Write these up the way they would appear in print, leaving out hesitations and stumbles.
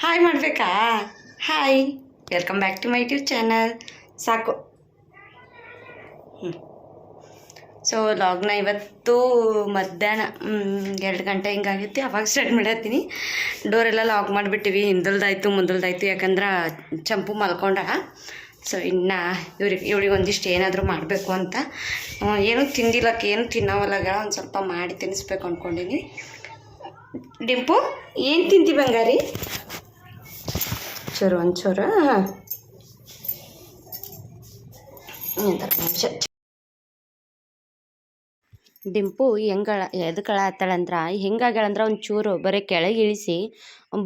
Hi ಮಾಡಬೇಕಾ? Hi, welcome back to my YouTube channel. ಸಾಕು. So ಲಾಗ್ನ ಇವತ್ತು ಮಧ್ಯಾಹ್ನ 2 ಗಂಟೆ ಹಿಂಗಾಗಿತ್ತು, ಅವಾಗ ಸ್ಟಾರ್ಟ್ ಮಾಡತ್ತೀನಿ. ಡೋರೆಲ್ಲ ಲಾಕ್ ಮಾಡಿಬಿಟ್ಟಿವಿ, ಹಿಂದಲ್ದಾಯ್ತು ಮುಂದಲ್ದಾಯ್ತು, ಯಾಕಂದ್ರೆ ಚಂಪು ಮಲ್ಕೊಂಡ. ಸೊ ಇನ್ನು ಇವಳಿಗೆ ಒಂದಿಷ್ಟು ಏನಾದರೂ ಮಾಡಬೇಕು ಅಂತ. ಏನೂ ತಿಂದಿಲ್ಲಕ್ಕೆ, ಏನು ತಿನ್ನೋವಲ್ಲಾಗ ಒಂದು ಸ್ವಲ್ಪ ಮಾಡಿ ತಿನ್ನಿಸ್ಬೇಕು ಅಂದ್ಕೊಂಡಿನಿ. ಡಿಂಪು, ಏನು ತಿಂತಿ ಬಂಗಾರಿ? ಚೂರು ಒಂಚೂರು ಡಿಂಪು ಎದಕ್ಕೆ ಅಳತ್ತಾಳಂದ್ರೆ, ಹೆಂಗಾಗ್ಯಾಳಂದ್ರೆ ಒಂಚೂರು ಬರೀ ಕೆಳಗೆ ಇಳಿಸಿ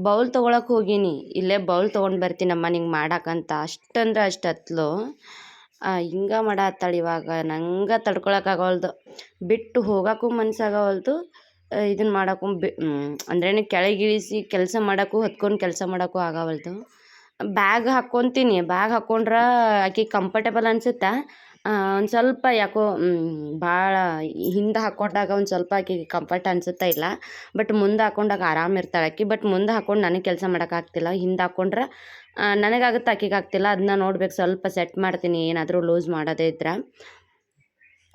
ಬೌಲ್ ತೊಗೊಳಕ್ಕೆ ಹೋಗೀನಿ. ಇಲ್ಲೇ ಬೌಲ್ ತೊಗೊಂಡು ಬರ್ತೀನಮ್ಮ ನಿಂಗೆ ಮಾಡಕ್ಕಂತ. ಅಷ್ಟಂದ್ರೆ ಅಷ್ಟು ಹತ್ಲು ಹಿಂಗೆ ಮಾಡತ್ತಾಳು. ಇವಾಗ ನಂಗೆ ತಡ್ಕೊಳಕ್ಕಾಗವಲ್ದು, ಬಿಟ್ಟು ಹೋಗೋಕ್ಕೂ ಮನ್ಸಾಗವಲ್ದು, ಇದನ್ನು ಮಾಡೋಕ್ಕೂ ಅಂದ್ರೆ ಕೆಳಗೆ ಇಳಿಸಿ ಕೆಲಸ ಮಾಡೋಕ್ಕೂ ಹೊತ್ಕೊಂಡು ಕೆಲಸ ಮಾಡೋಕ್ಕೂ ಆಗವಲ್ದು. ಬ್ಯಾಗ್ ಹಾಕ್ಕೊತೀನಿ, ಬ್ಯಾಗ್ ಹಾಕ್ಕೊಂಡ್ರೆ ಆಕೆ ಕಂಫರ್ಟೇಬಲ್ ಅನ್ಸುತ್ತಾ. ಒಂದು ಸ್ವಲ್ಪ ಯಾಕೋ ಭಾಳ ಹಿಂದೆ ಹಾಕ್ಕೊಂಡಾಗ ಒಂದು ಸ್ವಲ್ಪ ಆಕೆಗೆ ಕಂಫರ್ಟ್ ಅನ್ಸುತ್ತಾ ಇಲ್ಲ. ಬಟ್ ಮುಂದೆ ಹಾಕ್ಕೊಂಡಾಗ ಆರಾಮ ಇರ್ತಾಳೆ ಆಕೆ. ಬಟ್ ಮುಂದೆ ಹಾಕ್ಕೊಂಡು ನನಗೆ ಕೆಲಸ ಮಾಡೋಕ್ಕಾಗ್ತಿಲ್ಲ. ಹಿಂದೆ ಹಾಕ್ಕೊಂಡ್ರೆ ನನಗಾಗುತ್ತೆ, ಆಕೆಗೆ ಆಗ್ತಿಲ್ಲ. ಅದನ್ನ ನೋಡ್ಬೇಕು, ಸ್ವಲ್ಪ ಸೆಟ್ ಮಾಡ್ತೀನಿ ಏನಾದರೂ ಲೂಸ್ ಮಾಡೋದೇ ಇದ್ರೆ.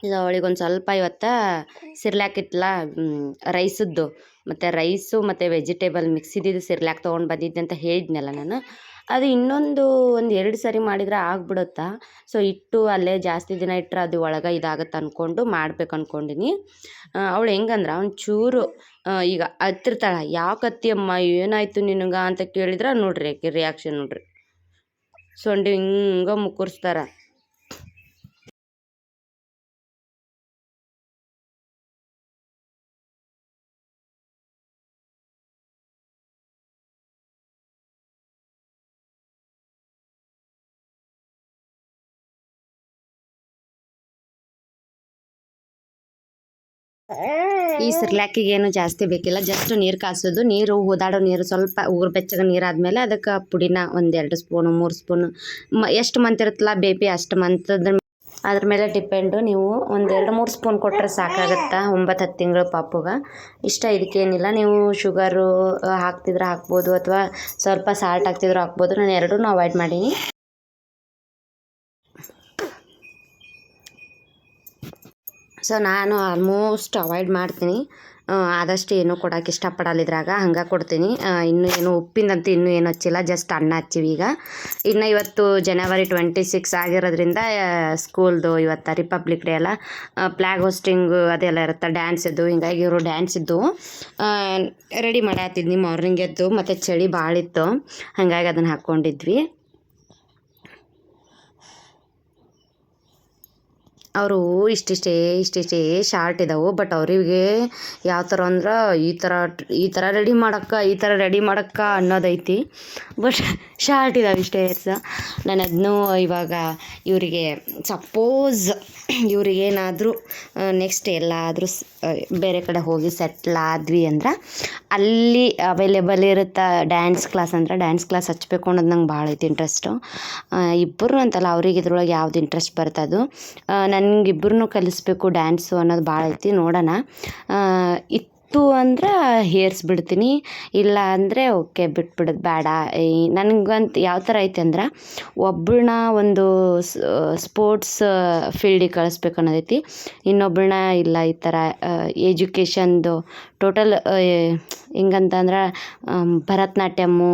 ಇದು ಅವಳಿಗೊಂದು ಸ್ವಲ್ಪ ಇವತ್ತು ಸಿರ್ಲ್ಯಾಕ್ ಇತ್ತಲ್ಲ, ರೈಸದ್ದು, ಮತ್ತು ರೈಸು ಮತ್ತು ವೆಜಿಟೇಬಲ್ ಮಿಕ್ಸಿದ್ದು ಸಿರ್ಲ್ಯಾಕ್ ತೊಗೊಂಡು ಬಂದಿದ್ದೆ ಅಂತ ಹೇಳಿದ್ನಲ್ಲ ನಾನು. ಅದು ಇನ್ನೊಂದು 2 ಸರಿ ಮಾಡಿದರೆ ಆಗ್ಬಿಡುತ್ತಾ. ಸೊ ಇಟ್ಟು ಅಲ್ಲೇ ಜಾಸ್ತಿ ದಿನ ಇಟ್ಟರೆ ಅದು ಒಳಗೆ ಇದಾಗುತ್ತೆ ಅಂದ್ಕೊಂಡು ಮಾಡ್ಬೇಕು ಅಂದ್ಕೊಂಡಿನಿ. ಅವಳು ಹೆಂಗಂದ್ರೆ ಒಂಚೂರು ಈಗ ಹತ್ತಿರ್ತಾಳೆ, ಯಾವ ಕತ್ತಿ ಅಮ್ಮ, ಏನಾಯಿತು ನಿನಗೆ ಅಂತ ಕೇಳಿದ್ರೆ ನೋಡ್ರಿ ಆಕೆ ರಿಯಾಕ್ಷನ್ ನೋಡ್ರಿ, ಸೊಂಡಿ ಹಿಂಗೆ ಮುಕ್ಕುರ್ಸ್ತಾರೆ. ಈ ಸಿರ್ಲ್ಯಾಕಿಗೆ ಏನು ಜಾಸ್ತಿ ಬೇಕಿಲ್ಲ, ಜಸ್ಟ್ ನೀರು ಕಾಸೋದು. ನೀರು ಹೋದಾಡೋ ನೀರು, ಸ್ವಲ್ಪ ಬೆಚ್ಚಗೆ ನೀರಾದ್ಮೇಲೆ ಅದಕ್ಕೆ ಪುಡಿನ 1-2 ಸ್ಪೂನು 3 ಸ್ಪೂನು ಎಷ್ಟು ಮಂತ್ ಇರುತ್ತಲ್ಲ ಬೇಬಿ ಅಷ್ಟು ಮಂತ್ ಅದ್ರ ಮೇಲೆ ಡಿಪೆಂಡು. ನೀವು 1-2-3 ಸ್ಪೂನ್ ಕೊಟ್ಟರೆ ಸಾಕಾಗುತ್ತಾ 9-10 ತಿಂಗಳು ಪಾಪುಗೆ. ಇಷ್ಟ, ಇದಕ್ಕೇನಿಲ್ಲ. ನೀವು ಶುಗರು ಹಾಕ್ತಿದ್ರೆ ಹಾಕ್ಬೋದು, ಅಥವಾ ಸ್ವಲ್ಪ ಸಾಲ್ಟ್ ಹಾಕ್ತಿದ್ರು ಹಾಕ್ಬೋದು. ನಾನು ಎರಡೂ ಅವಾಯ್ಡ್ ಮಾಡೀನಿ. ಸೊ ನಾನು ಆಲ್ಮೋಸ್ಟ್ ಅವಾಯ್ಡ್ ಮಾಡ್ತೀನಿ. ಆದಷ್ಟು ಏನೂ ಕೊಡೋಕೆ ಇಷ್ಟಪಡಲ್ಲಿದ್ರಾಗ, ಹಂಗೆ ಕೊಡ್ತೀನಿ. ಇನ್ನೂ ಏನು ಉಪ್ಪಿನಂತೂ ಇನ್ನೂ ಏನು ಹಚ್ಚಿಲ್ಲ, ಜಸ್ಟ್ ಅನ್ನ ಹಚ್ಚಿವಿ ಈಗ. ಇನ್ನು ಇವತ್ತು January 26 ಆಗಿರೋದ್ರಿಂದ ಸ್ಕೂಲ್ದು ಇವತ್ತು ರಿಪಬ್ಲಿಕ್ ಡೇ ಅಲ್ಲ, ಫ್ಲ್ಯಾಗ್ ಹೋಸ್ಟಿಂಗು ಅದೆಲ್ಲ ಇರುತ್ತೆ, ಡ್ಯಾನ್ಸ್ ಇದ್ದು. ಹಿಂಗಾಗಿ ಇವರು ಡ್ಯಾನ್ಸ್ ಇದ್ದು ರೆಡಿ ಮಾಡತ್ತಿದ್ನಿ ಮಾರ್ನಿಂಗ್ ಎದ್ದು. ಮತ್ತು ಚಳಿ ಭಾಳ ಇತ್ತು, ಹಾಗಾಗಿ ಅದನ್ನು ಹಾಕ್ಕೊಂಡಿದ್ವಿ. ಅವರು ಇಷ್ಟಿಷ್ಟೇ ಶಾರ್ಟ್ ಇದ್ದಾವೆ. ಬಟ್ ಅವರಿಗೆ ಯಾವ ಥರ ಅಂದ್ರೆ ಈ ಥರ ರೆಡಿ ಮಾಡೋಕ್ಕೆ ಅನ್ನೋದೈತಿ. ಬಟ್ ಶಾರ್ಟ್ ಇದ್ದಾವೆ ಇಷ್ಟೇ ಇರ್ಸ. ನಾನು ಅದನ್ನೂ ಇವಾಗ ಇವರಿಗೆ ಸಪೋಸ್ ಇವ್ರಿಗೇನಾದರೂ ನೆಕ್ಸ್ಟ್ ಎಲ್ಲಾದರೂ ಬೇರೆ ಕಡೆ ಹೋಗಿ ಸೆಟ್ಲ್ ಆದ್ವಿ ಅಂದ್ರೆ ಅಲ್ಲಿ ಅವೈಲೇಬಲ್ ಇರುತ್ತೆ ಡ್ಯಾನ್ಸ್ ಕ್ಲಾಸ್. ಅಂದ್ರೆ ಡ್ಯಾನ್ಸ್ ಕ್ಲಾಸ್ ಹಚ್ಚಬೇಕು ಅನ್ನೋದು ನಂಗೆ ಭಾಳ ಐತಿ ಇಂಟ್ರೆಸ್ಟು. ಇಬ್ಬರು ಅಂತಲ್ಲ, ಅವ್ರಿಗೆ ಇದ್ರೊಳಗೆ ಯಾವ್ದು ಇಂಟ್ರೆಸ್ಟ್ ಬರ್ತದು. ನನಗಿಬ್ಬರನ್ನೂ ಕಲಿಸ್ಬೇಕು ಡ್ಯಾನ್ಸು ಅನ್ನೋದು ಭಾಳ ಐತಿ. ನೋಡೋಣ, ಇತ್ತು ಅಂದ್ರೆ ಹೇರಿಸ್ಬಿಡ್ತೀನಿ, ಇಲ್ಲ ಅಂದರೆ ಓಕೆ ಬಿಟ್ಬಿಡೋದು ಬೇಡ. ನನಗಂತ ಯಾವ ಥರ ಐತೆ ಅಂದ್ರೆ, ಒಬ್ಬಳನ್ನ ಒಂದು ಸ್ಪೋರ್ಟ್ಸ್ ಫೀಲ್ಡಿಗೆ ಕಳಿಸ್ಬೇಕು ಅನ್ನೋದೈತಿ, ಇನ್ನೊಬ್ಬಳನ್ನ ಇಲ್ಲ ಈ ಥರ ಎಜುಕೇಷನ್ದು ಟೋಟಲ್ ಹೆಂಗಂತಂದ್ರೆ ಭರತನಾಟ್ಯಮ್ಮು,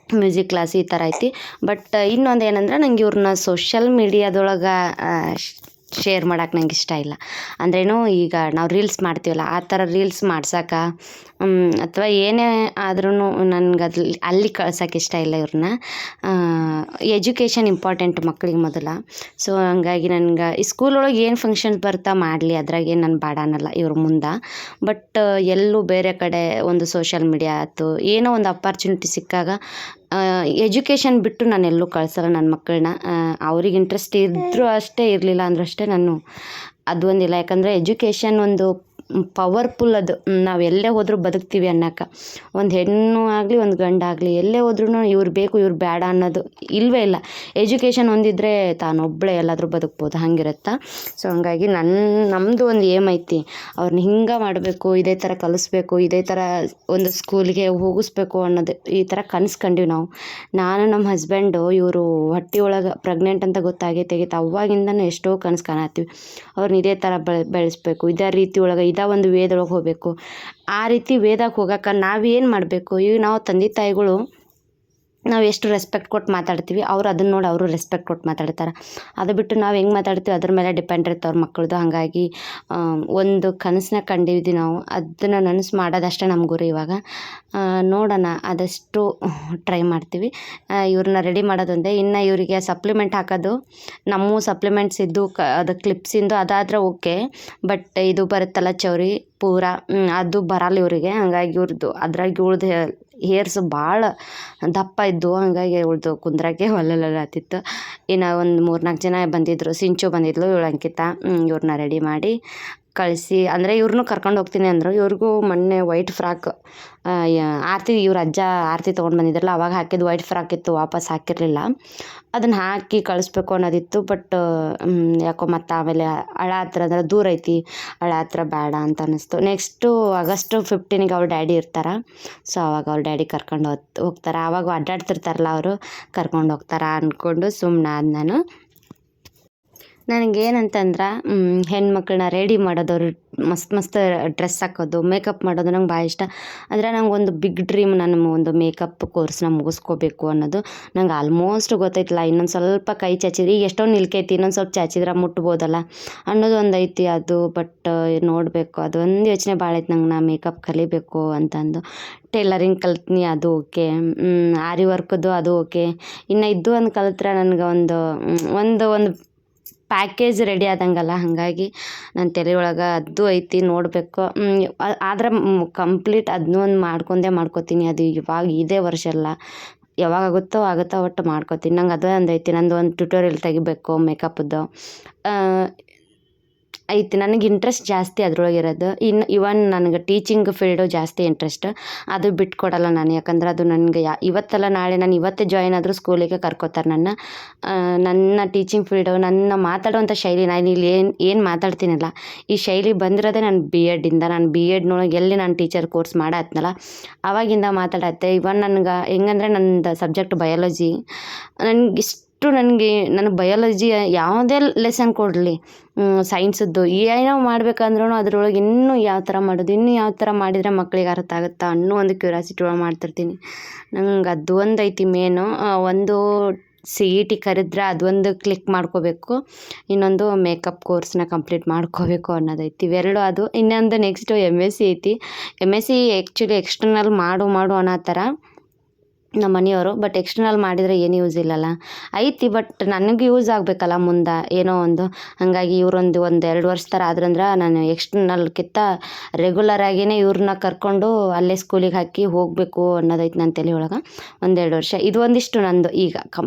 ಮ್ಯೂಸಿಕ್ ಕ್ಲಾಸ್ ಈ ಥರ ಐತಿ. ಬಟ್ ಇನ್ನೊಂದು ಏನಂದ್ರೆ, ನಂಗೆ ಇವ್ರನ್ನ ಸೋಷಲ್ ಮೀಡಿಯಾದೊಳಗೆ ಶೇರ್ ಮಾಡೋಕೆ ನಂಗೆ ಇಷ್ಟ ಇಲ್ಲ. ಅಂದ್ರೇನು, ಈಗ ನಾವು ರೀಲ್ಸ್ ಮಾಡ್ತೀವಲ್ಲ ಆ ಥರ ರೀಲ್ಸ್ ಮಾಡ್ಸೋಕೆ ಅಥವಾ ಏನೇ ಆದ್ರೂ ನನಗೆ ಅಲ್ಲಿ ಕಳ್ಸೋಕೆ ಇಷ್ಟ ಇಲ್ಲ ಇವ್ರನ್ನ. ಎಜುಕೇಷನ್ ಇಂಪಾರ್ಟೆಂಟ್ ಮಕ್ಳಿಗೆ ಮೊದಲ. ಸೊ ಹಂಗಾಗಿ ನನಗೆ ಈ ಸ್ಕೂಲೊಳಗೆ ಏನು ಫಂಕ್ಷನ್ಸ್ ಬರ್ತಾ ಮಾಡಲಿ, ಅದ್ರಾಗೇನು ನಾನು ಬೇಡ ಅನ್ನಲ್ಲ ಇವ್ರ ಮುಂದೆ. ಬಟ್ ಎಲ್ಲೂ ಬೇರೆ ಕಡೆ ಒಂದು ಸೋಷಲ್ ಮೀಡಿಯಾ ಆಯ್ತು, ಏನೋ ಒಂದು ಅಪಾರ್ಚುನಿಟಿ ಸಿಕ್ಕಾಗ ಎಜುಕೇಷನ್ ಬಿಟ್ಟು ನಾನು ಎಲ್ಲೂ ಕಳ್ಸಲ್ಲ ನನ್ನ ಮಕ್ಕಳನ್ನ. ಅವ್ರಿಗೆ ಇಂಟ್ರೆಸ್ಟ್ ಇದ್ದರೂ ಅಷ್ಟೇ, ಇರಲಿಲ್ಲ ಅಂದರೂ ಅಷ್ಟೇ, ನಾನು ಅದು ಒಂದಿಲ್ಲ. ಯಾಕಂದರೆ ಎಜುಕೇಷನ್ ಒಂದು ಪವರ್ಫುಲ್ ಅದು. ನಾವು ಎಲ್ಲೇ ಹೋದರೂ ಬದುಕ್ತೀವಿ ಅನ್ನೋಕೆ. ಒಂದು ಹೆಣ್ಣು ಆಗಲಿ ಒಂದು ಗಂಡಾಗಲಿ ಎಲ್ಲೇ ಹೋದ್ರೂ ಇವ್ರು ಬೇಕು ಇವ್ರು ಬೇಡ ಅನ್ನೋದು ಇಲ್ಲವೇ ಇಲ್ಲ. ಎಜುಕೇಷನ್ ಹೊಂದಿದ್ರೆ ತಾನೊಬ್ಬಳೇ ಎಲ್ಲಾದರೂ ಬದುಕ್ಬೋದು, ಹಂಗಿರುತ್ತೆ. ಸೊ ಹಂಗಾಗಿ ನಮ್ಮದು ಒಂದು ಏಮ್ ಐತಿ, ಅವ್ರನ್ನ ಹಿಂಗೆ ಮಾಡಬೇಕು, ಇದೇ ಥರ ಕಲಿಸ್ಬೇಕು, ಇದೇ ಥರ ಒಂದು ಸ್ಕೂಲಿಗೆ ಹೋಗಿಸ್ಬೇಕು ಅನ್ನೋದು ಈ ಥರ ಕನಸು ಕಂಡೀವಿ ನಾವು. ನಾನು ನಮ್ಮ ಹಸ್ಬೆಂಡು ಇವರು ಹೊಟ್ಟೆ ಒಳಗೆ ಪ್ರೆಗ್ನೆಂಟ್ ಅಂತ ಗೊತ್ತಾಗೈತೆ ಅವಾಗಿಂದನೂ ಎಷ್ಟೋ ಕನಸು ಕಾಣತ್ತೀವಿ. ಅವ್ರನ್ನ ಇದೇ ಥರ ಬೆಳೆಸ್ಬೇಕು, ಇದೇ ರೀತಿ ಒಳಗೆ ಇದೇ ಒಂದು ವೇದೊಳಗೆ ಹೋಗಬೇಕು. ಆ ರೀತಿ ವೇದಕ್ಕೆ ಹೋಗೋಕೆ ನಾವೇನು ಮಾಡಬೇಕು? ಈಗ ನಾವು ತಂದೆ ತಾಯಿಗಳು ನಾವು ಎಷ್ಟು ರೆಸ್ಪೆಕ್ಟ್ ಕೊಟ್ಟು ಮಾತಾಡ್ತೀವಿ, ಅವ್ರು ಅದನ್ನ ನೋಡಿ ಅವರು ರೆಸ್ಪೆಕ್ಟ್ ಕೊಟ್ಟು ಮಾತಾಡ್ತಾರೆ. ಅದು ಬಿಟ್ಟು ನಾವು ಹೆಂಗೆ ಮಾತಾಡ್ತೀವಿ ಅದ್ರ ಮೇಲೆ ಡಿಪೆಂಡ್ ಇರುತ್ತೆ ಅವ್ರ ಮಕ್ಕಳದು. ಹಾಗಾಗಿ ಒಂದು ಕನಸನ್ನ ಕಂಡಿದ್ದೀವಿ ನಾವು, ಅದನ್ನು ನನಸು ಮಾಡೋದಷ್ಟೇ ನಮ್ಮ ಗುರಿ. ಇವಾಗ ನೋಡೋಣ, ಆದಷ್ಟು ಟ್ರೈ ಮಾಡ್ತೀವಿ. ಇವ್ರನ್ನ ರೆಡಿ ಮಾಡೋದೊಂದೇ. ಇನ್ನು ಇವರಿಗೆ ಸಪ್ಲಿಮೆಂಟ್ ಹಾಕೋದು, ನಮ್ಮ ಸಪ್ಲಿಮೆಂಟ್ಸ್ ಇದ್ದು ಅದು ಕ್ಲಿಪ್ಸಿಂದು ಅದಾದರೆ ಓಕೆ. ಬಟ್ ಇದು ಬರುತ್ತಲ್ಲ ಚೌರಿ ಪೂರ, ಅದು ಬರಲ್ಲ ಇವರಿಗೆ. ಹಂಗಾಗಿ ಇವ್ರದ್ದು ಅದ್ರಾಗ ಉಳ್ದು ಹೇರ್ಸ್ ಭಾಳ ದಪ್ಪ ಇದ್ದು, ಹಂಗಾಗಿ ಉಳ್ದು ಕುಂದ್ರಾಗೆ ಹೊಲತ್ತಿತ್ತು. ಇನ್ನು ಒಂದು 3-4 ಜನ ಬಂದಿದ್ದರು. ಸಿಂಚು ಬಂದಿದ್ಲು, ಇವಳು ಅಂಕಿತಾ. ಇವ್ರನ್ನ ರೆಡಿ ಮಾಡಿ ಕಳಿಸಿ, ಅಂದರೆ ಇವ್ರನ್ನೂ ಕರ್ಕೊಂಡು ಹೋಗ್ತೀನಿ ಅಂದರು. ಇವ್ರಿಗೂ ಮೊನ್ನೆ ವೈಟ್ ಫ್ರಾಕ್ ಆರತಿ ಇವ್ರ ಅಜ್ಜ ಆರತಿ ತೊಗೊಂಡು ಬಂದಿದ್ರಲ್ಲ ಅವಾಗ ಹಾಕಿದ್ದು ವೈಟ್ ಫ್ರಾಕ್ ಇತ್ತು, ವಾಪಸ್ ಹಾಕಿರಲಿಲ್ಲ. ಅದನ್ನು ಹಾಕಿ ಕಳಿಸ್ಬೇಕು ಅನ್ನೋದಿತ್ತು. ಬಟ್ ಯಾಕೋ ಮತ್ತು ಆಮೇಲೆ ಹಳ ಹತ್ರ ಅಂದ್ರೆ ದೂರ ಐತಿ, ಹಳ ಹತ್ರ ಬೇಡ ಅಂತ ಅನ್ನಿಸ್ತು. ನೆಕ್ಸ್ಟು ಆಗಸ್ಟ್ 15ಗೆ ಅವ್ರ ಡ್ಯಾಡಿ ಇರ್ತಾರೆ. ಸೊ ಅವಾಗ ಅವ್ರ ಡ್ಯಾಡಿ ಕರ್ಕೊಂಡು ಹೋಗ್ತಾರೆ. ಆವಾಗ ಅಡ್ಡಾಡ್ತಿರ್ತಾರಲ್ಲ ಅವರು, ಕರ್ಕೊಂಡು ಹೋಗ್ತಾರೆ ಅಂದ್ಕೊಂಡು ಸುಮ್ಮನಾದ ನಾನು. ನನಗೇನಂತಂದ್ರೆ ಹೆಣ್ಮಕ್ಳನ್ನ ರೆಡಿ ಮಾಡೋದವ್ರು ಮಸ್ತ್ ಡ್ರೆಸ್ ಹಾಕೋದು, ಮೇಕಪ್ ಮಾಡೋದು ನಂಗೆ ಭಾಳ ಇಷ್ಟ. ಅಂದರೆ ನಂಗೊಂದು ಬಿಗ್ ಡ್ರೀಮ್, ನಾನು ಒಂದು ಮೇಕಪ್ ಕೋರ್ಸ್ನ ಮುಗಿಸ್ಕೋಬೇಕು ಅನ್ನೋದು. ನಂಗೆ ಆಲ್ಮೋಸ್ಟ್ ಗೊತ್ತೈತಿಲ್ಲ, ಇನ್ನೊಂದು ಸ್ವಲ್ಪ ಕೈ ಚಾಚಿದ್ರೆ ಈಗ ಎಷ್ಟೊಂದು ನಿಲ್ಕೈತಿ, ಇನ್ನೊಂದು ಸ್ವಲ್ಪ ಚಾಚಿದ್ರೆ ಮುಟ್ಬೋದಲ್ಲ ಅನ್ನೋದು ಒಂದು ಐತಿ. ಅದು ಬಟ್ ನೋಡಬೇಕು, ಅದೊಂದು ಯೋಚನೆ ಭಾಳ ಐತೆ ನಂಗೆ, ನಾ ಮೇಕಪ್ ಕಲಿಬೇಕು ಅಂತಂದು. ಟೈಲರಿಂಗ್ ಕಲ್ತ್ನಿ, ಅದು ಓಕೆ. ಆರಿ ವರ್ಕದ್ದು ಅದು ಓಕೆ. ಇನ್ನು ಇದ್ದು ಒಂದು ಕಲಿತ್ರೆ ನನಗೆ ಒಂದು ಪ್ಯಾಕೇಜ್ ರೆಡಿ ಆದಂಗಲ್ಲ. ಹಾಗಾಗಿ ನನ್ನ ತಲೆ ಒಳಗೆ ಅದು ಐತಿ, ನೋಡಬೇಕು. ಆದ್ರೆ ಕಂಪ್ಲೀಟ್ ಅದನ್ನೂ ಒಂದು ಮಾಡ್ಕೋತೀನಿ. ಅದು ಇವಾಗ ಇದೇ ವರ್ಷ ಅಲ್ಲ, ಯಾವಾಗ ಆಗುತ್ತೋ ಒಟ್ಟು ಮಾಡ್ಕೋತೀನಿ. ನಂಗೆ ಅದೇ ಒಂದು ಐತಿ, ನಂದು ಒಂದು ಟ್ಯುಟೋರಿಯಲ್ ತೆಗಿಬೇಕು ಮೇಕಪ್ಪದ್ದು ಐತಿ. ನನಗೆ ಇಂಟ್ರೆಸ್ಟ್ ಜಾಸ್ತಿ ಅದ್ರೊಳಗಿರೋದು. ಇವನ್ ನನಗೆ ಟೀಚಿಂಗ್ ಫೀಲ್ಡು ಜಾಸ್ತಿ ಇಂಟ್ರೆಸ್ಟ್. ಅದು ಬಿಟ್ಕೊಡಲ್ಲ ನಾನು, ಯಾಕಂದ್ರೆ ಅದು ನನಗೆ ಇವತ್ತಲ್ಲ ನಾಳೆ ನಾನು ಇವತ್ತೇ ಜಾಯಿನ್ ಆದರೂ ಸ್ಕೂಲಿಗೆ ಕರ್ಕೋತಾರೆ ನನ್ನ ಟೀಚಿಂಗ್ ಫೀಲ್ಡು, ನನ್ನ ಮಾತಾಡುವಂಥ ಶೈಲಿ, ನಾನು ಇಲ್ಲಿ ಏನು ಮಾತಾಡ್ತೀನಲ್ಲ ಈ ಶೈಲಿ ಬಂದಿರೋದೇ ನಾನು B.Edಯಿಂದ. ನಾನು B.Edನೊಳಗೆ ಎಲ್ಲಿ ನಾನು ಟೀಚರ್ ಕೋರ್ಸ್ ಮಾಡತ್ತನಲ್ಲ ಆವಾಗಿಂದ ಮಾತಾಡತ್ತೆ. ಇವನ್ ನನಗೆ ಹೆಂಗಂದ್ರೆ ನನ್ನದು ಸಬ್ಜೆಕ್ಟ್ ಬಯಾಲಜಿ. ನನಗೆ ಬಯಾಲಜಿ ಯಾವುದೇ ಲೆಸನ್ ಕೊಡಲಿ, ಸೈನ್ಸದ್ದು ಏನೋ ಮಾಡ್ಬೇಕಂದ್ರೂ ಅದ್ರೊಳಗೆ ಇನ್ನೂ ಯಾವ ಥರ ಮಾಡೋದು, ಇನ್ನೂ ಯಾವ ಥರ ಮಾಡಿದರೆ ಮಕ್ಳಿಗೆ ಅರ್ಥ ಆಗುತ್ತಾ ಅನ್ನೋ ಒಂದು ಕ್ಯೂರಿಯಾಸಿಟಿ ಒಳಗೆ ಮಾಡ್ತಿರ್ತೀನಿ. ನಂಗೆ ಅದು ಒಂದು ಐತಿ ಮೇನು. ಒಂದು CET ಕರೆದ್ರೆ ಅದೊಂದು ಕ್ಲಿಕ್ ಮಾಡ್ಕೋಬೇಕು, ಇನ್ನೊಂದು ಮೇಕಪ್ ಕೋರ್ಸ್ನ ಕಂಪ್ಲೀಟ್ ಮಾಡ್ಕೋಬೇಕು ಅನ್ನೋದೈತಿ. ಇವೆರಡು ಅದು. ಇನ್ನೊಂದು ನೆಕ್ಸ್ಟು MSc ಐತಿ. MSc ಆ್ಯಕ್ಚುಲಿ ಎಕ್ಸ್ಟರ್ನಲ್ ಮಾಡು ಅನ್ನೋ ಥರ ನಮ್ಮ ಮನೆಯವರು. ಬಟ್ ಎಕ್ಸ್ಟರ್ನಲ್ ಮಾಡಿದರೆ ಏನು ಯೂಸ್ ಇಲ್ಲಲ್ಲ ಐತಿ. ಬಟ್ ನನಗೆ ಯೂಸ್ ಆಗಬೇಕಲ್ಲ ಮುಂದೆ ಏನೋ ಒಂದು. ಹಾಗಾಗಿ ಇವರೊಂದು 1-2 ವರ್ಷ ಥರ ಆದ್ರಂದ್ರೆ ನಾನು ಎಕ್ಸ್ಟರ್ನಲ್ಕಿಂತ ರೆಗ್ಯುಲರಾಗಿಯೇ ಇವ್ರನ್ನ ಕರ್ಕೊಂಡು ಅಲ್ಲೇ ಸ್ಕೂಲಿಗೆ ಹಾಕಿ ಹೋಗಬೇಕು ಅನ್ನೋದೈತೆ ನನ್ನ ತಲೆ ಒಳಗೆ. 1-2 ವರ್ಷ ಇದು ಒಂದಿಷ್ಟು ನಂದು ಈಗ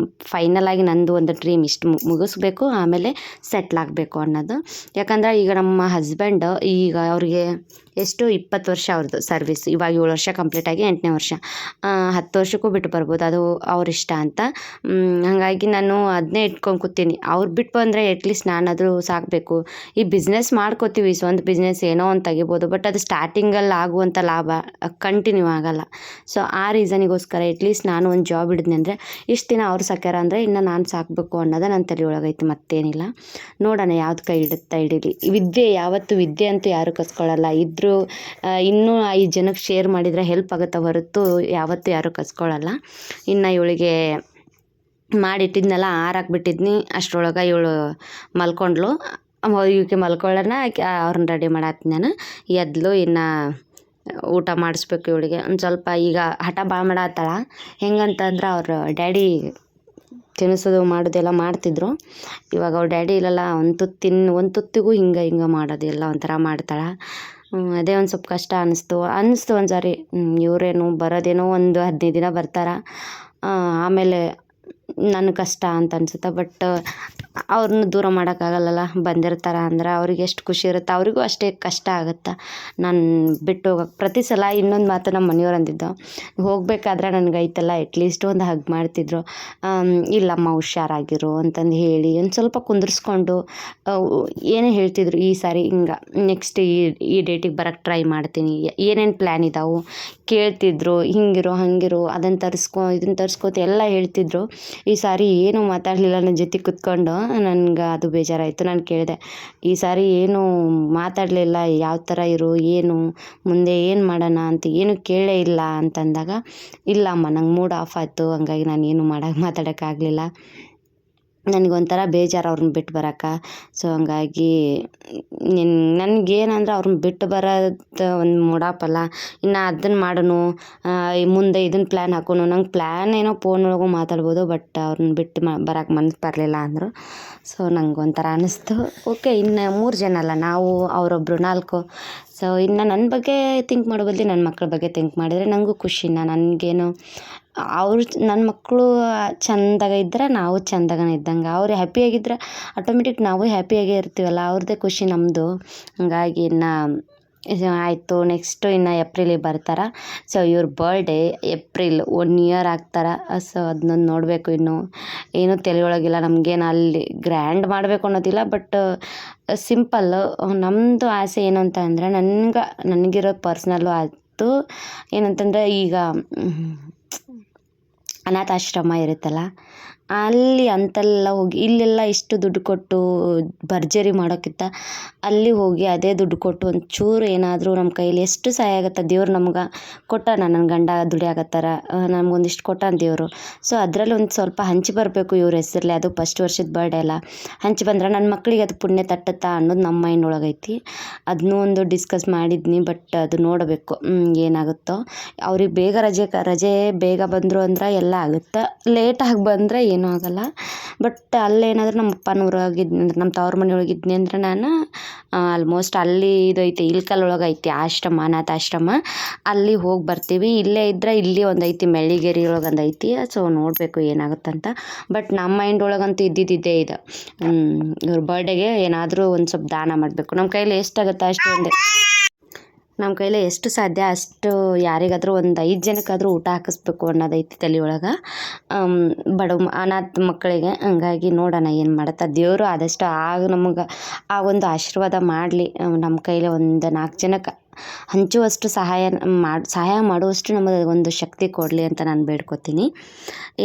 ಫೈನಲಾಗಿ ನಂದು ಒಂದು ಡ್ರೀಮ್, ಇಷ್ಟು ಮುಗಿಸ್ಬೇಕು, ಆಮೇಲೆ ಸೆಟ್ಲ್ ಆಗಬೇಕು ಅನ್ನೋದು. ಯಾಕಂದ್ರೆ ಈಗ ನಮ್ಮ ಹಸ್ಬೆಂಡ್ ಈಗ ಅವ್ರಿಗೆ ಎಷ್ಟು 20 ವರ್ಷ ಅವ್ರದ್ದು ಸರ್ವಿಸ್. ಇವಾಗ 7 ವರ್ಷ ಕಂಪ್ಲೀಟಾಗಿ 8ನೇ ವರ್ಷ. 10 ವರ್ಷಕ್ಕೂ ಬಿಟ್ಟು ಬರ್ಬೋದು, ಅದು ಅವ್ರ ಇಷ್ಟ ಅಂತ. ಹಾಗಾಗಿ ನಾನು ಅದನ್ನೇ ಇಟ್ಕೊಂಡು ಕೂತೀನಿ. ಅವ್ರು ಬಿಟ್ಟು ಬಂದರೆ ಅಟ್ಲೀಸ್ಟ್ ನಾನಾದರೂ ಸಾಕಬೇಕು. ಈ ಬಿಸ್ನೆಸ್ ಮಾಡ್ಕೋತೀವಿ, ಸ್ವಂತ ಬಿಸ್ನೆಸ್ ಏನೋ ಒಂದು ತೆಗಿಬೋದು. ಬಟ್ ಅದು ಸ್ಟಾರ್ಟಿಂಗಲ್ಲಿ ಆಗುವಂಥ ಲಾಭ ಕಂಟಿನ್ಯೂ ಆಗೋಲ್ಲ. ಸೊ ಆ ರೀಸನಿಗೋಸ್ಕರ ಅಟ್ಲೀಸ್ಟ್ ನಾನು ಒಂದು ಜಾಬ್ ಹಿಡಿದ್ನಿ ಅಂದರೆ ಇಷ್ಟು ದಿನ ಅವ್ರು ಸಾಕ್ಯಾರ ಅಂದರೆ ಇನ್ನು ನಾನು ಸಾಕಬೇಕು ಅನ್ನೋದು ನನ್ನ ತಲೆ ಒಳಗೈತಿ, ಮತ್ತೇನಿಲ್ಲ. ನೋಡೋಣ ಯಾವ್ದು ಕೈ ಹಿಡೀಲಿ. ವಿದ್ಯೆ ಯಾವತ್ತು ವಿದ್ಯೆ ಅಂತೂ ಯಾರು ಕಸ್ಕೊಳ್ಳಲ್ಲ. ಇದ್ದರೂ ಇನ್ನೂ 5 ಜನಕ್ಕೆ ಶೇರ್ ಮಾಡಿದರೆ ಹೆಲ್ಪ್ ಆಗುತ್ತೆ ಹೊರತು ಯಾವತ್ತೂ ಯಾರೂ ಕಸ್ಕೊಳ್ಳಲ್ಲ. ಇನ್ನು ಇವಳಿಗೆ ಮಾಡಿಟ್ಟಿದ್ನೆಲ್ಲ ಆರಾಕ್ಬಿಟ್ಟಿದ್ನಿ, ಅಷ್ಟರೊಳಗೆ ಇವಳು ಮಲ್ಕೊಂಡ್ಳು. ಇವಕ್ಕೆ ಮಲ್ಕೊಳ್ಳೋಣ, ಅವ್ರನ್ನ ರೆಡಿ ಮಾಡತ್ತೀನಿ ನಾನು. ಎದ್ಲು, ಇನ್ನು ಊಟ ಮಾಡಿಸ್ಬೇಕು ಇವಳಿಗೆ. ಒಂದು ಸ್ವಲ್ಪ ಈಗ ಹಠ ಭಾಳ ಮಾಡತ್ತಾಳ. ಹೆಂಗಂತಂದ್ರೆ ಅವ್ರ ಡ್ಯಾಡಿ ತಿನ್ನಿಸೋದು ಮಾಡೋದೆಲ್ಲ ಮಾಡ್ತಿದ್ರು. ಇವಾಗ ಅವ್ರ ಡ್ಯಾಡಿ ಇಲ್ಲಲ್ಲ, ಒಂದು ತುತ್ತಿಗೂ ಹಿಂಗೆ ಮಾಡೋದು ಎಲ್ಲ ಒಂಥರ ಮಾಡ್ತಾಳೆ. ಅದೇ ಒಂದು ಸ್ವಲ್ಪ ಕಷ್ಟ ಅನ್ನಿಸ್ತು ಒಂದು ಸಾರಿ. ಇವರೇನು ಬರೋದೇನೋ ಒಂದು 15 ದಿನ ಬರ್ತಾರೆ, ಆಮೇಲೆ ನನ್ನ ಕಷ್ಟ ಅಂತ ಅನ್ಸುತ್ತೆ. ಬಟ್ ಅವ್ರನ್ನ ದೂರ ಮಾಡೋಕ್ಕಾಗಲ್ಲಲ್ಲ, ಬಂದಿರ್ತಾರೆ ಅಂದ್ರೆ ಅವ್ರಿಗೆ ಎಷ್ಟು ಖುಷಿ ಇರುತ್ತೆ, ಅವರಿಗೂ ಅಷ್ಟೇ ಕಷ್ಟ ಆಗುತ್ತೆ ನಾನು ಬಿಟ್ಟು ಹೋಗೋಕೆ. ಪ್ರತಿ ಸಲ ಇನ್ನೊಂದು ಮಾತು ನಮ್ಮ ಮನೆಯವ್ರು ಅಂದಿದ್ದು, ಹೋಗಬೇಕಾದ್ರೆ ನನಗೈತಲ್ಲ ಅಟ್ಲೀಸ್ಟ್ ಒಂದು ಹಗ್ ಮಾಡ್ತಿದ್ರು, ಇಲ್ಲಮ್ಮ ಹುಷಾರಾಗಿರು ಅಂತಂದು ಹೇಳಿ ಒಂದು ಸ್ವಲ್ಪ ಕುಂದಿರ್ಸ್ಕೊಂಡು ಏನೇ ಹೇಳ್ತಿದ್ರು, ಈ ಸಾರಿ ಹಿಂಗೆ ನೆಕ್ಸ್ಟ್ ಈ ಡೇಟಿಗೆ ಬರೋಕ್ಕೆ ಟ್ರೈ ಮಾಡ್ತೀನಿ, ಏನೇನು ಪ್ಲ್ಯಾನ್ ಇದ್ದಾವೆ ಕೇಳ್ತಿದ್ರು, ಹಿಂಗಿರು ಹಂಗಿರು ಅದನ್ನು ತರಿಸ್ಕೊ ಇದನ್ನು ತರಿಸ್ಕೋತ ಎಲ್ಲ ಹೇಳ್ತಿದ್ರು. ಈ ಸಾರಿ ಏನೂ ಮಾತಾಡಲಿಲ್ಲ ನನ್ನ ಜೊತೆ ಕುತ್ಕೊಂಡು. ನನಗೆ ಅದು ಬೇಜಾರಾಯಿತು. ನಾನು ಕೇಳಿದೆ, ಈ ಸಾರಿ ಏನು ಮಾತಾಡಲಿಲ್ಲ, ಯಾವ ಥರ ಇರು, ಏನು ಮುಂದೆ ಏನು ಮಾಡೋಣ ಅಂತ ಏನು ಕೇಳೇ ಇಲ್ಲ ಅಂತಂದಾಗ, ಇಲ್ಲಮ್ಮ ನಂಗೆ ಮೂಡ್ ಆಫ್ ಆಯಿತು, ಹಂಗಾಗಿ ನಾನು ಏನು ಮಾತಾಡೋಕ್ಕಾಗಲಿಲ್ಲ, ನನಗೊಂಥರ ಬೇಜಾರು ಅವ್ರನ್ನ ಬಿಟ್ಟು ಬರೋಕೆ. ಸೊ ಹಂಗಾಗಿ ನನಗೇನಂದ್ರೆ ಅವ್ರನ್ನ ಬಿಟ್ಟು ಬರೋದು ಒಂದು ಮೂಡಾಪಲ್ಲ, ಇನ್ನು ಅದನ್ನು ಮಾಡೋಣ ಮುಂದೆ ಇದನ್ನು ಪ್ಲ್ಯಾನ್ ಹಾಕೋಣ. ನಂಗೆ ಪ್ಲ್ಯಾನ್ ಏನೋ ಫೋನೊಳಗೂ ಮಾತಾಡ್ಬೋದು, ಬಟ್ ಅವ್ರನ್ನ ಬಿಟ್ಟು ಬರೋಕೆ ಮನಸ್ಸು ಬರಲಿಲ್ಲ ಅಂದರು. ಸೊ ನಂಗೆ ಒಂಥರ ಅನ್ನಿಸ್ತು, ಓಕೆ ಇನ್ನು 3 ಜನ ಅಲ್ಲ ನಾವು, ಅವರೊಬ್ಬರು 4. ಸೊ ಇನ್ನು ನನ್ನ ಬಗ್ಗೆ ಥಿಂಕ್ ಮಾಡೋ ಬದಲು ನನ್ನ ಮಕ್ಕಳ ಬಗ್ಗೆ ಥಿಂಕ್ ಮಾಡಿದರೆ ನನಗೂ ಖುಷಿನ. ನನಗೇನು ಅವ್ರು ನನ್ನ ಮಕ್ಕಳು ಚೆಂದಾಗ ಇದ್ದರೆ ನಾವು ಚೆಂದಾಗನೇ ಇದ್ದಂಗೆ, ಅವ್ರು ಹ್ಯಾಪಿಯಾಗಿದ್ದರೆ ಆಟೋಮೆಟಿಕ್ ನಾವು ಹ್ಯಾಪಿಯಾಗೇ ಇರ್ತೀವಲ್ಲ, ಅವ್ರದ್ದೇ ಖುಷಿ ನಮ್ಮದು. ಹಾಗಾಗಿ ಇನ್ನು ಆಯಿತು. ನೆಕ್ಸ್ಟು ಇನ್ನು ಏಪ್ರಿಲಿಗೆ ಬರ್ತಾರೆ. ಸೊ ಇವ್ರ ಬರ್ಡೇ ಏಪ್ರಿಲ್ 1 ಇಯರ್ ಆಗ್ತಾರೆ. ಸೊ ಅದನ್ನೊಂದು ನೋಡಬೇಕು. ಇನ್ನೂ ಏನೂ ತಲೆಯೊಳಗಿಲ್ಲ, ನಮಗೇನು ಅಲ್ಲಿ ಗ್ರ್ಯಾಂಡ್ ಮಾಡಬೇಕು ಅನ್ನೋದಿಲ್ಲ, ಬಟ್ ಸಿಂಪಲ್ಲು. ನಮ್ಮದು ಆಸೆ ಏನು ಅಂತ ಅಂದರೆ, ನನಗಿರೋ ಪರ್ಸ್ನಲ್ಲು ಆಯಿತು ಏನಂತಂದರೆ, ಈಗ ಅನಾಥಾಶ್ರಮ ಇರುತ್ತಲ್ಲ ಅಲ್ಲಿ ಅಂತೆಲ್ಲ ಹೋಗಿ, ಇಲ್ಲೆಲ್ಲ ಇಷ್ಟು ದುಡ್ಡು ಕೊಟ್ಟು ಭರ್ಜರಿ ಮಾಡೋಕ್ಕಿಂತ ಅಲ್ಲಿ ಹೋಗಿ ಅದೇ ದುಡ್ಡು ಕೊಟ್ಟು ಒಂಚೂರು ಏನಾದರೂ ನಮ್ಮ ಕೈಲಿ ಎಷ್ಟು ಸಹಾಯ ಆಗುತ್ತೆ. ದೇವ್ರು ನಮ್ಗೆ ಕೊಟ್ಟಾನ, ನನ್ನ ಗಂಡ ದುಡಿಯಾಕತ್ತಾರ, ನಮ್ಗೊಂದಿಷ್ಟು ಕೊಟ್ಟಾನ ದೇವರು. ಸೊ ಅದರಲ್ಲಿ ಒಂದು ಸ್ವಲ್ಪ ಹಂಚಿ ಬರಬೇಕು ಇವ್ರ ಹೆಸರಲ್ಲಿ. ಅದು ಫಸ್ಟ್ ವರ್ಷದ ಬರ್ಡೇ ಅಲ್ಲ, ಹಂಚಿ ಬಂದ್ರೆ ನನ್ನ ಮಕ್ಕಳಿಗೆ ಅದು ಪುಣ್ಯ ತಟ್ಟುತ್ತಾ ಅನ್ನೋದು ನಮ್ಮ ಮೈಂಡ್ ಒಳಗೈತಿ. ಅದನ್ನೂ ಒಂದು ಡಿಸ್ಕಸ್ ಮಾಡಿದ್ನಿ, ಬಟ್ ಅದು ನೋಡಬೇಕು ಏನಾಗುತ್ತೋ. ಅವ್ರಿಗೆ ಬೇಗ ರಜೆ ಬೇಗ ಬಂದರು ಅಂದ್ರೆ ಎಲ್ಲ ಆಗುತ್ತೆ, ಲೇಟಾಗಿ ಬಂದರೆ ಏನೂ ಆಗೋಲ್ಲ. ಬಟ್ ಅಲ್ಲೇನಾದರೂ ನಮ್ಮ ಅಪ್ಪನ ಊರಾಗಿದ್ನಿ ಅಂದ್ರೆ, ನಮ್ಮ ತವ್ರ ಮನೆ ಒಳಗಿದ್ನಿ ಅಂದ್ರೆ, ನಾನು ಆಲ್ಮೋಸ್ಟ್ ಅಲ್ಲಿ ಇದು ಐತಿ ಇಳ್ಕಲ್ ಒಳಗೆ ಐತಿ ಆಶ್ರಮ, ಅನಾಥಾಶ್ರಮ, ಅಲ್ಲಿ ಹೋಗಿ ಬರ್ತೀವಿ. ಇಲ್ಲೇ ಇದ್ದರೆ ಇಲ್ಲಿ ಒಂದು ಐತಿ ಮೆಳ್ಳಿಗೇರಿ ಒಳಗೆ ಒಂದು ಐತಿ. ಸೊ ನೋಡಬೇಕು ಏನಾಗುತ್ತಂತ. ಬಟ್ ನಮ್ಮ ಮೈಂಡ್ ಒಳಗಂತೂ ಇದ್ದಿದ್ದೇ ಇದು, ಇವ್ರ ಬರ್ಡೇಗೆ ಏನಾದರೂ ಒಂದು ಸ್ವಲ್ಪ ದಾನ ಮಾಡಬೇಕು. ನಮ್ಮ ಕೈಲಿ ಎಷ್ಟಾಗುತ್ತೆ ಅಷ್ಟು ನಮ್ಮ ಕೈಲಿ ಎಷ್ಟು ಸಾಧ್ಯ ಅಷ್ಟು ಯಾರಿಗಾದರೂ ಒಂದು 5 ಜನಕ್ಕಾದರೂ ಊಟ ಹಾಕಿಸ್ಬೇಕು ಅನ್ನೋದೈತಿ ತಲೆ ಒಳಗೆ, ಅನಾಥ ಮಕ್ಕಳಿಗೆ. ಹಂಗಾಗಿ ನೋಡೋಣ ಏನು ಮಾಡುತ್ತೆ ದೇವರು. ಆದಷ್ಟು ನಮಗೆ ಆ ಒಂದು ಆಶೀರ್ವಾದ ಮಾಡಲಿ, ನಮ್ಮ ಕೈಲಿ ಒಂದು 4 ಜನಕ್ಕೆ ಹಂಚುವಷ್ಟು ಸಹಾಯ ಮಾಡುವಷ್ಟು ನಮಗೆ ಒಂದು ಶಕ್ತಿ ಕೊಡಲಿ ಅಂತ ನಾನು ಬೇಡ್ಕೊತೀನಿ.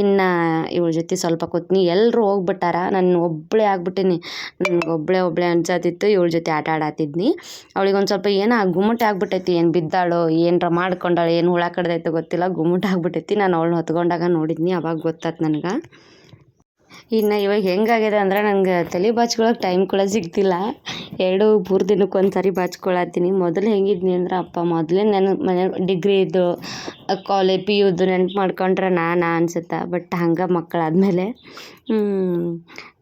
ಇನ್ನು ಇವ್ರ ಜೊತೆ ಸ್ವಲ್ಪ ಕೂತ್ನಿ. ಎಲ್ಲರೂ ಹೋಗ್ಬಿಟ್ಟಾರ, ನಾನು ಒಬ್ಬಳೇ ಆಗ್ಬಿಟ್ಟೀನಿ. ನನಗೆ ಒಬ್ಬಳೇ ಅನ್ಸತ್ತಿತ್ತು. ಇವ್ರ ಜೊತೆ ಆಟ ಆಡತ್ತಿದ್ನಿ. ಅವಳಿಗೊಂದು ಸ್ವಲ್ಪ ಏನೋ ಗುಮ್ಮಟ ಆಗ್ಬಿಟ್ಟೈತಿ, ಏನು ಬಿದ್ದಾಳೋ ಏನರ ಮಾಡ್ಕೊಂಡಾಳು, ಏನು ಹುಳ ಕಡ್ದೈತೋ ಗೊತ್ತಿಲ್ಲ, ಗುಮ್ಮಟ ಆಗ್ಬಿಟ್ಟೈತಿ. ನಾನು ಅವಳನ್ನ ಹೊತ್ಕೊಂಡಾಗ ನೋಡಿದ್ನಿ, ಅವಾಗ ಗೊತ್ತಾಯ್ತು ನನಗೆ. ಇನ್ನು ಇವಾಗ ಹೆಂಗಾಗಿದೆ ಅಂದ್ರೆ, ನಂಗೆ ತಲೆ ಬಾಚ್ಕೊಳಕ್ಕೆ ಟೈಮ್ ಕೂಡ ಸಿಗ್ತಿಲ್ಲ. 2-3 ದಿನಕ್ಕೆ ಒಂದು ಸಾರಿ ಬಾಚ್ಕೊಳತ್ತೀನಿ. ಮೊದಲು ಹೆಂಗಿದ್ನಿ ಅಂದ್ರೆ, ಮೊದಲೇ ಮನೆ ಡಿಗ್ರಿ ಇದ್ದು PU ನೆನ್ಪು ಮಾಡ್ಕೊಂಡ್ರೆ ನಾನು ಅನ್ಸುತ್ತೆ. ಬಟ್ ಹಂಗೆ ಮಕ್ಕಳಾದ್ಮೇಲೆ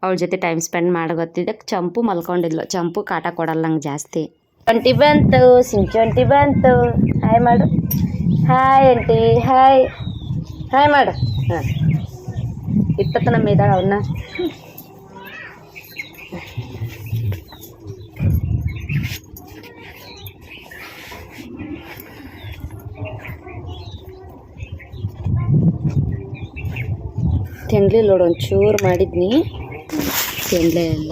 ಅವಳ ಜೊತೆ ಟೈಮ್ ಸ್ಪೆಂಡ್ ಮಾಡೋಗೊತ್ತಿದ್ದೆ. ಚಂಪು ಮಲ್ಕೊಂಡಿದ್ಲು. ಚಂಪು ಕಾಟ ಕೊಡಲ್ಲ ನಂಗೆ ಜಾಸ್ತಿ. ಅಂಟಿ ಬಂತು, ಸಿಂಚು ಬಂತು. ಹಾಯ್ ಮಾಡು, ಹಾಯ್ ಆಂಟಿ, ಹಾಯ್ ಮಾಡು. ಹಾಂ, ಇಪ್ಪತ್ತು ನಮ್ಮ ಇದ್ದಾಳೆ ಅವನ್ನ. ತಿನ್ಲಿ ನೋಡು, ಒಂಚೂರು ಮಾಡಿದ್ನಿ, ತಿನ್ಲೇ ಇಲ್ಲ.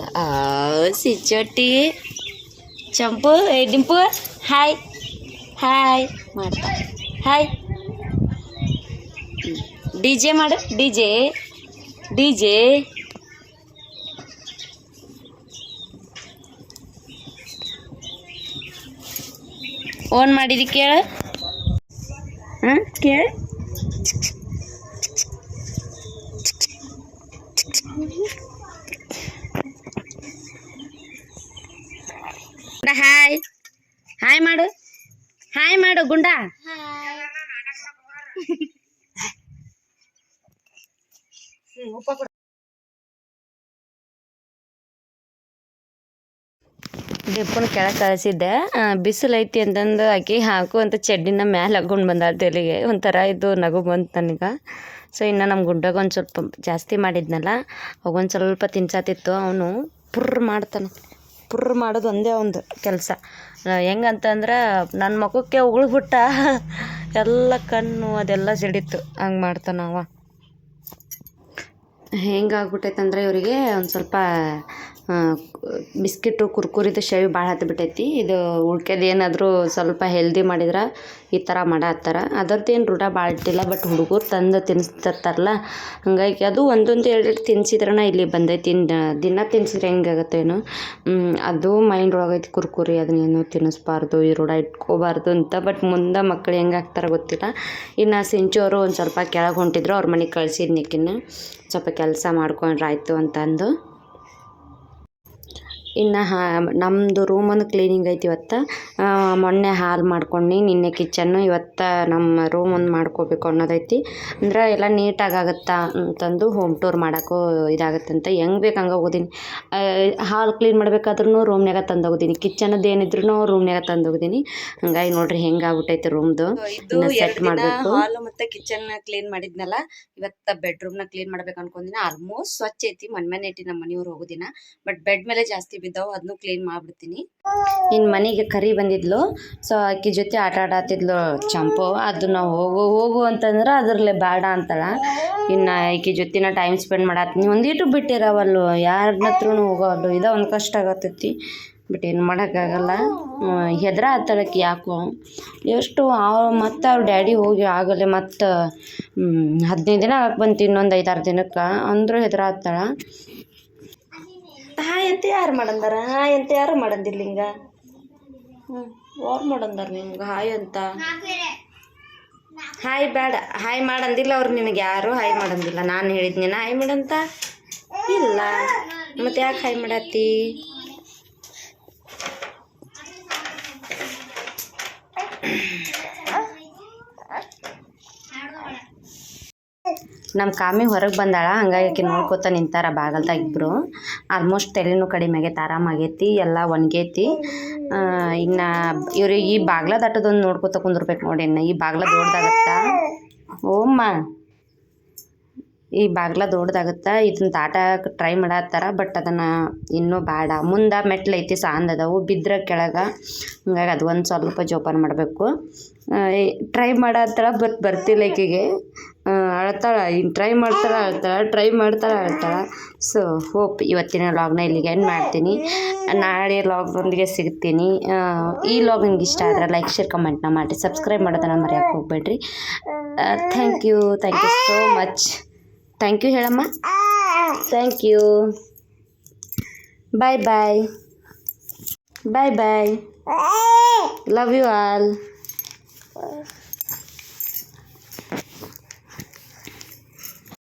ಸಿಚ್ಚೊಟ್ಟಿ ಚಂಪು, ಡಿಂಪು, ಹಾಯ್ ಮಾಡು, ಹಾಯ್. DJ ಮಾಡು, DJ ಓನ್ ಮಾಡಿದಿ ಕೇಳು, ಕೇಳು. ಹಾಯ್ ಮಾಡು ಗುಂಡ. ಡಿಪ್ಪನ ಕೆಳಗೆ ಕಳಿಸಿದ್ದೆ. ಬಿಸಿಲು ಐತಿ ಅಂತಂದು ಆಕಿ ಹಾಕು ಅಂತ ಚಡ್ಡಿನ ಮ್ಯಾಲೆ ಹಾಕೊಂಡು ಬಂದ ತಲೆಗೆ. ಒಂಥರ ಇದು ನಗು ಬಂತು ನನಗೆ. ಸೊ ಇನ್ನು ನಮ್ಮ ಗುಡ್ಡಾಗ ಒಂದು ಸ್ವಲ್ಪ ಜಾಸ್ತಿ ಮಾಡಿದ್ನಲ್ಲ ಅವಾಗೊಂದು ಸ್ವಲ್ಪ ತಿನ್ಸಾತಿತ್ತು. ಅವನು ಪುರ್ರ್ ಮಾಡ್ತಾನೆ. ಪುರ್ರ್ ಮಾಡೋದು ಒಂದೇ ಒಂದು ಕೆಲಸ. ಹೆಂಗಂತಂದ್ರೆ ನನ್ನ ಮುಖಕ್ಕೆ ಉಗುಳ್ಬಿಟ್ಟ ಎಲ್ಲ ಕಣ್ಣು ಅದೆಲ್ಲ ಸಿಡಿತ್ತು. ಹಂಗೆ ಮಾಡ್ತಾನೆ ಅವ. ಹೆಂಗಾಗ್ಬಿಟ್ಟೈತಂದ್ರೆ ಇವರಿಗೆ ಒಂದು ಸ್ವಲ್ಪ ಬಿಸ್ಕಿಟು ಕುರ್ಕುರಿದು ಶೇವಿ ಭಾಳ ಹತ್ತಿಬಿಟ್ಟೈತಿ. ಇದು ಉಳ್ಕೆದು ಏನಾದರೂ ಸ್ವಲ್ಪ ಹೆಲ್ದಿ ಮಾಡಿದ್ರೆ ಈ ಥರ ಮಾಡತ್ತಾರ. ಅದರದ್ದೇನು ರೂಢ ಭಾಳ ಇಟ್ಟಿಲ್ಲ, ಬಟ್ ಹುಡುಗರು ತಂದು ತಿನ್ನಿಸ್ತಿರ್ತಾರಲ್ಲ, ಹಾಗಾಗಿ ಅದು ಒಂದೊಂದು ಎರಡು ತಿನ್ನಿಸಿದ್ರನ ಇಲ್ಲಿ ಬಂದೈತಿ. ದಿನ ತಿನ್ಸಿದ್ರೆ ಹೆಂಗಾಗತ್ತೇನು, ಅದು ಮೈಂಡ್ ಒಳಗೈತಿ ಕುರ್ಕುರಿ ಅದನ್ನೇನು ತಿನ್ನಿಸ್ಬಾರ್ದು, ಈ ರೂಢ ಇಟ್ಕೋಬಾರ್ದು ಅಂತ. ಬಟ್ ಮುಂದೆ ಮಕ್ಕಳು ಹೆಂಗೆ ಆಗ್ತಾರ ಗೊತ್ತಿಲ್ಲ. ಇನ್ನು ಸಿಂಚು ಅವರು ಒಂದು ಸ್ವಲ್ಪ ಕೆಳಗೆ ಹೊಂಟಿದ್ರು, ಅವ್ರ ಮನೆಗೆ ಕಳ್ಸಿದ್ನಿಕ್ಕಿನ್ನ ಸ್ವಲ್ಪ ಕೆಲಸ ಮಾಡ್ಕೊಂಡ್ರೆ ಆಯಿತು ಅಂತಂದು. ಇನ್ನು ನಮ್ಮದು ರೂಮೊಂದು ಕ್ಲೀನಿಂಗ್ ಐತಿ ಇವತ್ತು. ಮೊನ್ನೆ ಹಾಲ್ ಮಾಡ್ಕೊಂಡು ನಿನ್ನೆ ಕಿಚನ್ನು, ಇವತ್ತು ನಮ್ಮ ರೂಮ್ ಒಂದು ಮಾಡ್ಕೋಬೇಕು ಅನ್ನೋದೈತಿ. ಅಂದ್ರೆ ಎಲ್ಲ ನೀಟಾಗಿ ಆಗುತ್ತಾ ಅಂತಂದು ಹೋಮ್ ಟೂರ್ ಮಾಡೋಕ್ಕೂ ಇದಾಗತ್ತಂತ. ಹೆಂಗೆ ಬೇಕು ಹಂಗೆ ಹೋಗೋದೀನಿ. ಹಾಲ್ ಕ್ಲೀನ್ ಮಾಡ್ಬೇಕಾದ್ರೂ ರೂಮ್ನಾಗ ತಂದು ಹೋಗೋದೀನಿ, ಕಿಚನದ್ದು ಏನಿದ್ರು ರೂಮ್ನಾಗ ತಂದು ಹೋಗೋದೀನಿ. ಹಂಗಾಗಿ ನೋಡ್ರಿ ಹೆಂಗೆ ಆಗ್ಬಿಟ್ಟೈತೆ ರೂಮ್ದು. ಇನ್ನು ಸೆಟ್ ಮಾಡಬೇಕು. ಹಾಲು ಮತ್ತು ಕಿಚನ್ ಕ್ಲೀನ್ ಮಾಡಿದ್ನಲ್ಲ, ಇವತ್ತು ಬೆಡ್ರೂಮ್ನ ಕ್ಲೀನ್ ಮಾಡ್ಬೇಕು ಅನ್ಕೊಂಡಿನಿ. ಆಲ್ಮೋಸ್ಟ್ ಸ್ವಚ್ಛ ಐತಿ, ಮನೆ ಐತಿ ನಮ್ಮ ಮನೆಯವ್ರು ಹೋಗೋದಿನ. ಬಟ್ ಬೆಡ್ ಮೇಲೆ ಜಾಸ್ತಿ ಬಿದ್ದಾವು, ಅದನ್ನು ಕ್ಲೀನ್ ಮಾಡಿಬಿಡ್ತೀನಿ. ಇನ್ನು ಮನೆಗೆ ಕರಿ ಬಂದಿದ್ಲು, ಸೊ ಆಕಿ ಜೊತೆ ಆಟ ಆಡತ್ತಿದ್ಲು ಚಂಪು. ಅದು ನಾವು ಹೋಗು ಅಂತಂದ್ರೆ ಅದರಲ್ಲೇ ಬೇಡ ಅಂತಾಳ. ಇನ್ನು ಆಕಿ ಜೊತೆ ನಾ ಟೈಮ್ ಸ್ಪೆಂಡ್ ಮಾಡತ್ತೀನಿ. ಒಂದಿಟ್ಟು ಬಿಟ್ಟಿರವಲ್ಲು, ಯಾರನ್ನ ಹತ್ರನೂ ಹೋಗೋವಲ್ಲು. ಇದ ಒಂದು ಕಷ್ಟ ಆಗತ್ತೈತಿ. ಬಟ್ ಏನು ಮಾಡೋಕ್ಕಾಗಲ್ಲ. ಹೆದ್ರ ಆತಾಳಕ್ಕೆ ಯಾಕೋ ಎಷ್ಟು ಮತ್ತು ಅವ್ರ ಡ್ಯಾಡಿ ಹೋಗಿ ಆಗಲೇ ಮತ್ತು 15 ದಿನ ಆಗಕ್ಕೆ ಬಂತು, ಇನ್ನೊಂದು 5-6 ದಿನಕ್ಕೆ ಅಂದರೂ ಹೆದ್ರ ಆತಾಳ. ಹಾಯ್ ಅಂತ ಯಾರು ಮಾಡಂದಾರ? ಹಾಯ್ ಅಂತ ಯಾರು ಮಾಡಂದಿಲ್ಲ ಹಿಂಗೆ. ಯಾರು ಮಾಡಂದಾರ ನಿಮ್ಗೆ ಹಾಯ್ ಅಂತ? ಹಾಯ್ ಬೇಡ, ಹಾಯ್ ಮಾಡಂದಿಲ್ಲ ಅವ್ರು ನಿನಗೆ, ಯಾರು ಹಾಯ್ ಮಾಡಂದಿಲ್ಲ. ನಾನು ಹೇಳಿದ್ನೇನ ಹಾಯ್ ಮಾಡಂತ? ಇಲ್ಲ, ಮತ್ತು ಯಾಕೆ ಹಾಯ್ ಮಾಡತ್ತಿ? ನಮ್ಮ ಕಾಮಿ ಹೊರಗೆ ಬಂದಾಳ, ಹಂಗಾಗಿ ಆಕೆ ನೋಡ್ಕೊತ ನಿಂತಾರ ಬಾಗಲ್ದಾಗ ಇಬ್ಬರು. ಆಲ್ಮೋಸ್ಟ್ ತಲೆನೂ ಕಡಿಮೆ ಆಗೈತಿ, ಆರಾಮಾಗೈತಿ, ಎಲ್ಲ ಒಣಗೈತಿ. ಇನ್ನು ಇವ್ರಿಗೆ ಈ ಬಾಗ್ಲ ದಾಟೋದೊಂದು ನೋಡ್ಕೊತ ಕುಂದಿರ್ಬೇಕು ನೋಡಿ. ಇನ್ನು ಈ ಬಾಗ್ಲ ದೊಡ್ಡದಾಗತ್ತಾ? ಓಮ್ಮ, ಈ ಬಾಗ್ಲ ದೊಡ್ಡದಾಗತ್ತಾ? ಇದನ್ನ ದಾಟಕ್ಕೆ ಟ್ರೈ ಮಾಡತ್ತಾರ, ಬಟ್ ಅದನ್ನು ಇನ್ನೂ ಬೇಡ. ಮುಂದೆ ಮೆಟ್ಲೈತಿ, ಸಾಂದದವು, ಬಿದ್ದರೆ ಕೆಳಗೆ. ಹಂಗಾಗಿ ಅದು ಒಂದು ಸ್ವಲ್ಪ ಜೋಪಾನ ಮಾಡಬೇಕು. ಟ್ರೈ ಮಾಡತ್ತಾಳ, ಬಟ್ ಬರ್ತಿಲ್ಲ ಈಕೆಗೆ. ಅಳ್ತಾಳ, ಇನ್ನು ಟ್ರೈ ಮಾಡ್ತಾಳೆ ಅಳ್ತಾಳೆ, ಟ್ರೈ ಮಾಡ್ತಾಳೆ ಅಳ್ತಾಳೆ. ಸೊ ಹೋಪ್ ಇವತ್ತಿನ ಲಾಗ್ನ ಇಲ್ಲಿಗೆ ಎಂಡ್ ಮಾಡ್ತೀನಿ. ನಾಳೆ ಲಾಗ್ನೊಂದಿಗೆ ಸಿಗ್ತೀನಿ. ಈ ಲಾಗ್ ನಿಮ್ಗೆ ಇಷ್ಟ ಆದರೆ ಲೈಕ್, ಶೇರ್, ಕಮೆಂಟ್ನ ಮಾಡಿ. ಸಬ್ಸ್ಕ್ರೈಬ್ ಮಾಡೋದನ್ನು ಮರೆಯೋಕ್ಕೆ ಹೋಗ್ಬೇಡ್ರಿ. Thank you so much. Thank you ಹೇಳಮ್ಮ. Thank you. Bye bye. Bye bye. Love you all.